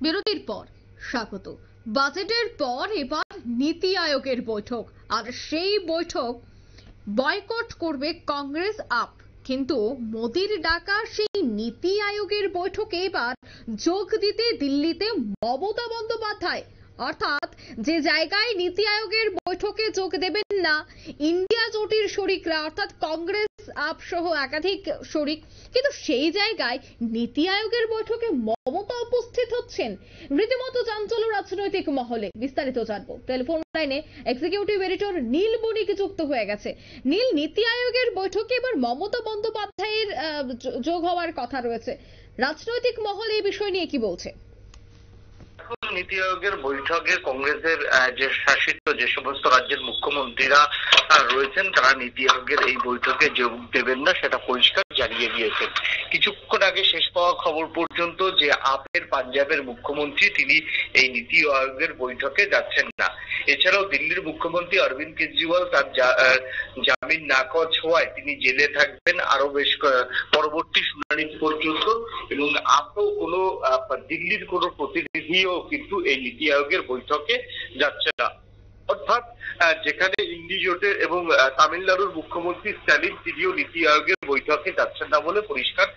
বিরতির পর স্বাগত। বাজেটের পর এবার নীতি আয়োগের বৈঠক, আর সেই বৈঠক বয়কট করবে কংগ্রেস আপ। কিন্তু মোদির ডাকা সেই নীতি আয়োগের বৈঠকে এবার যোগ দিতে দিল্লিতে মমতা বন্দ্যোপাধ্যায়। অর্থাৎ যে জায়গায় নীতি আয়োগের বৈঠকে যোগ দেবেন না ইন্ডিয়া জোটের শরিকরা, অর্থাৎ কংগ্রেস আপ সহ একাধিক শরিক, কিন্তু সেই জায়গায় নীতি আয়োগের বৈঠকে মমতা উপস্থিত হচ্ছেন। রীতিমতো চাঞ্চল্য রাজনৈতিক মহলে। বিস্তারিত জানবো, টেলিফোন লাইনে এক্সিকিউটিভ এডিটর নীল বণিক যুক্ত হয়ে গেছে। নীল, নীতি আয়োগের বৈঠকে এবার মমতা বন্দ্যোপাধ্যায়ের যোগ হওয়ার কথা রয়েছে, রাজনৈতিক মহলে এই বিষয় নিয়ে কি বলছে? নীতি আয়োগের বৈঠকে কংগ্রেসের যে শাসিত যে সমস্ত রাজ্যের মুখ্যমন্ত্রীরা রয়েছেন তারা নীতি আয়োগের এই বৈঠকে যোগ দেবেন না, সেটা পরিষ্কার জানিয়ে দিয়েছেন। কিছুক্ষণ আগে শেষ পাওয়া খবর পর্যন্ত যে আপের পাঞ্জাবের মুখ্যমন্ত্রী তিনি এই নীতি আয়োগের বৈঠকে যাচ্ছেন না। এছাড়াও দিল্লির মুখ্যমন্ত্রী অরবিন্দ কেজরিওয়াল তার জামিন নাকচ হওয়ায় তিনি জেলে থাকবেন আরো বেশ পরবর্তী শুনানি পর্যন্ত, এবং আপও কোনো দিল্লির কোনো প্রতিনিধিও কিন্তু এই নীতি আয়োগের বৈঠকে যাচ্ছে না। অর্থাৎ যেখানে ইন্ডি জোটের এবং তামিলনাড়ুর মুখ্যমন্ত্রী স্ট্যালিন তিনিও নীতি আয়োগের বৈঠকে যাচ্ছেন না বলে পরিষ্কার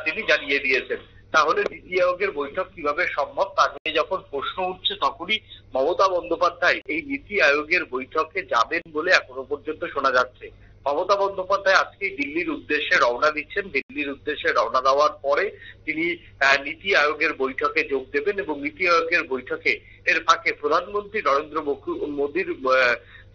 তিনি জানিয়ে দিয়েছেন। তাহলে নীতি আয়োগের বৈঠক কিভাবে সম্ভব তা নিয়ে যখন প্রশ্ন উঠছে তখনই মমতা বন্দ্যোপাধ্যায় এই নীতি আয়োগের বৈঠকে যাবেন বলে এখনো পর্যন্ত শোনা যাচ্ছে। মমতা বন্দ্যোপাধ্যায় আজকে দিল্লির উদ্দেশ্যে রওনা দিচ্ছেন। দিল্লির উদ্দেশ্যে রওনা দেওয়ার পরে তিনি নীতি আয়োগের বৈঠকে যোগ দেবেন এবং নীতি আয়োগের বৈঠকে এর ফাঁকে প্রধানমন্ত্রী নরেন্দ্র মোদীর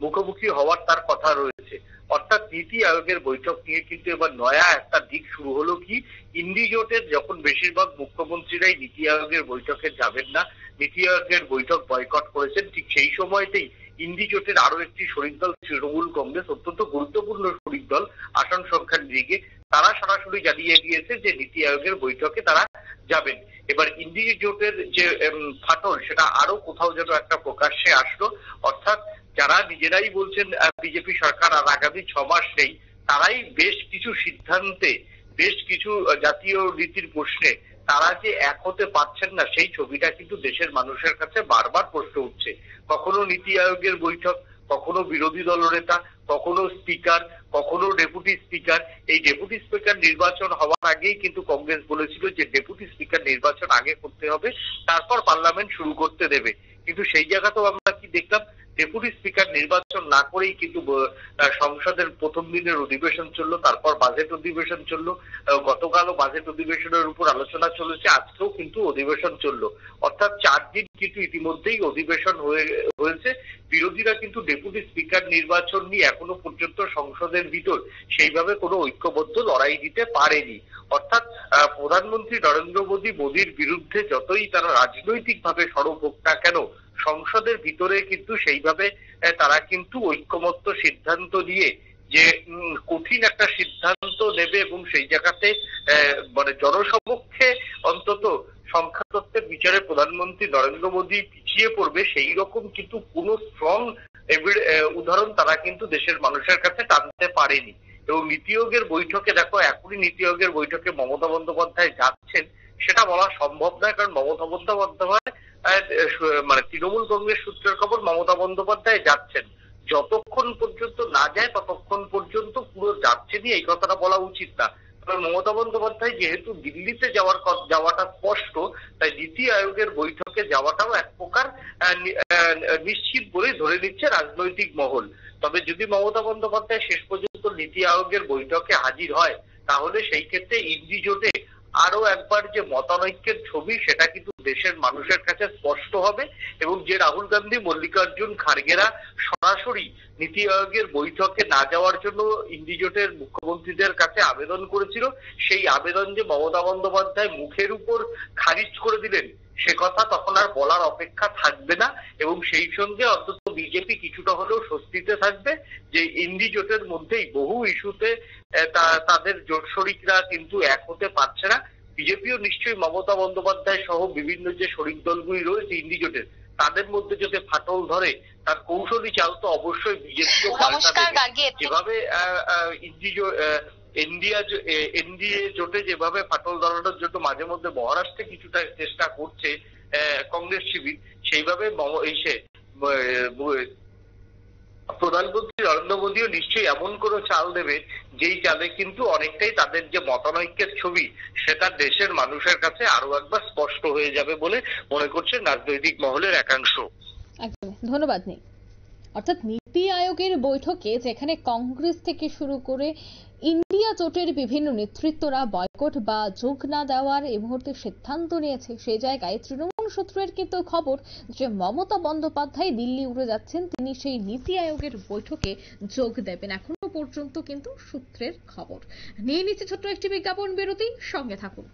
মুখোমুখি হওয়ার তার কথা রয়েছে। অর্থাৎ নীতি আয়োগের বৈঠক নিয়ে কিন্তু এবার নয়া একটা দিক শুরু হলো কি, ইন্ডি জোটের যখন বেশিরভাগ মুখ্যমন্ত্রীরাই নীতি আয়োগের বৈঠকে যাবেন না, নীতি আয়োগের বৈঠক বয়কট করেছেন, ঠিক সেই সময়তেই ইন্ডি জোটের আরো একটি শরিক দল তৃণমূল কংগ্রেস, অত্যন্ত গুরুত্বপূর্ণ শরিক দল আসন সংখ্যার দিকে, তারা সরাসরি জানিয়ে দিয়েছে যে নীতি আয়োগের বৈঠকে তারা যাবেন। এবার ইন্ডি জোটের যে ফাটল সেটা আরো কোথাও যেন একটা প্রকাশ্যে আসলো। অর্থাৎ যারা নিজেরাই বলছেন বিজেপি সরকার আর আগামী 6 মাস নেই, তারাই বেশ কিছু সিদ্ধান্তে, বেশ কিছু জাতীয় নীতির প্রশ্নে তারা যে এক হতে পারছেন না, সেই ছবিটা কিন্তু দেশের মানুষের কাছে বারবার প্রশ্ন উঠছে। কখনো নীতি আয়োগের বৈঠক, কখনো বিরোধী দলনেতা, কখনো স্পিকার, কখনো ডেপুটি স্পিকার। এই ডেপুটি স্পিকার নির্বাচন হওয়ার আগেই কিন্তু কংগ্রেস বলেছিল যে ডেপুটি স্পিকার নির্বাচন আগে করতে হবে, তারপর পার্লামেন্ট শুরু করতে দেবে। কিন্তু সেই জায়গাতেও আমরা কি দেখলাম, ডেপুটি স্পিকার নির্বাচন না করেই কিন্তু সংসদের প্রথম দিনের অধিবেশন চললো, তারপর বাজেট অধিবেশন চললো, গতকালও বাজেট অধিবেশনের উপর আলোচনা চলেছে, আজকেও কিন্তু অধিবেশন চললো। অর্থাৎ 4 দিন কিন্তু ইতিমধ্যেই অধিবেশন হয়েছে। বিরোধীরা কিন্তু ডেপুটি স্পিকার নির্বাচন নিয়ে এখনো পর্যন্ত সংসদের ভিতর সেইভাবে কোনো ঐক্যবদ্ধ লড়াই দিতে পারেনি। অর্থাৎ প্রধানমন্ত্রী নরেন্দ্র মোদীর বিরুদ্ধে যতই তারা রাজনৈতিকভাবে সরব হোক না কেন, সংসদের ভিতরে কিন্তু সেইভাবে তারা কিন্তু ঐক্যমত্য সিদ্ধান্ত নিয়ে যে কঠিন একটা সিদ্ধান্ত নেবে এবং সেই জায়গাতে মানে জনসমক্ষে অন্তত সংখ্যাতত্ত্বের বিচারে প্রধানমন্ত্রী নরেন্দ্র মোদী পিছিয়ে পড়বে, সেই রকম কিন্তু কোনো স্ট্রং উদাহরণ তারা কিন্তু দেশের মানুষের কাছে টানতে পারেনি। এবং নীতি আয়োগের বৈঠকে দেখো, এখনই নীতি আয়োগের বৈঠকে মমতা বন্দ্যোপাধ্যায় যাচ্ছেন সেটা বলা সম্ভব নয়, কারণ মমতা বন্দ্যোপাধ্যায় মানে তৃণমূল কংগ্রেস সূত্রের খবর মমতা বন্দ্যোপাধ্যায় যাচ্ছেন। যতক্ষণ পর্যন্ত না যায় ততক্ষণ পর্যন্ত পুরো যাচ্ছেনই এই কথাটা বলা উচিত না। কারণ মমতা বন্দ্যোপাধ্যায় যেহেতু দিল্লিতে যাওয়াটা স্পষ্ট, তাই নীতি আয়োগের বৈঠকে যাওয়াটাও এক প্রকার নিশ্চিত বলেই ধরে নিচ্ছে রাজনৈতিক মহল। তবে যদি মমতা বন্দ্যোপাধ্যায় শেষ পর্যন্ত নীতি আয়োগের বৈঠকে হাজির হয়, তাহলে সেই ক্ষেত্রে ইন্ডি জোটে আরো একবার যে মতানৈক্যের ছবি সেটা কিন্তু দেশের মানুষের কাছে স্পষ্ট হবে। এবং যে রাহুল গান্ধী, মল্লিকার্জুন খার্গেরা সরাসরি নীতি আয়োগের বৈঠকে না যাওয়ার জন্য ইন্ডি জোটের মুখ্যমন্ত্রীদের কাছে আবেদন করেছিল, সেই আবেদন যে মমতা বন্দ্যোপাধ্যায় মুখের উপর খারিজ করে দিলেন সে কথা তখন আর বলার অপেক্ষা থাকবে না। এবং সেই সঙ্গে অন্তত বিজেপি কিছুটা হলেও স্বস্তিতে থাকবে যে ইন্ডি জোটের মধ্যেই বহু ইস্যুতে তাদের জোট শরিকরা কিন্তু এক হতে পারছে না। বিজেপিও নিশ্চয়ই মমতা বন্দ্যোপাধ্যায় সহ বিভিন্ন যে শরিক দলগুলি রয়েছে ইন্ডি জোটের, তাদের মধ্যে যদি ফাটল ধরে তার কৌশলী চাল তো অবশ্যই বিজেপিও পাল্টাবে। যেভাবে এনডিএ জোটে যেভাবে ফাটল ধরানোর জন্য মাঝে মধ্যে মহারাষ্ট্রে কিছুটা চেষ্টা করছে, কংগ্রেস শিবির, সেইভাবে প্রধানমন্ত্রী নরেন্দ্র মোদীও নিশ্চয়ই এমন কোনো চাল দেবে যেই চালে কিন্তু অনেকটাই তাদের যে মতানৈক্যের ছবি সেটা দেশের মানুষের কাছে আরো একবার স্পষ্ট হয়ে যাবে বলে মনে করছেন রাজনৈতিক মহলের একাংশ। একদম ধন্যবাদ নেই। অর্থাৎ নীতি আয়োগের বৈঠকে যেখানে কংগ্রেস থেকে শুরু করে ইন্ডিয়া জোটের বিভিন্ন নেতৃত্বরা বয়কট বা যোগ না দেওয়ার এই মুহূর্তে সিদ্ধান্ত নিয়েছে, সেই জায়গায় তৃণমূল সূত্রের কিন্তু খবর যে মমতা বন্দ্যোপাধ্যায় দিল্লি উড়ে যাচ্ছেন, তিনি সেই নীতি আয়োগের বৈঠকে যোগ দেবেন, এখনো পর্যন্ত কিন্তু সূত্রের খবর। নিয়ে নিচ্ছে ছোট্ট একটি বিজ্ঞাপন বিরতি, সঙ্গে থাকুন।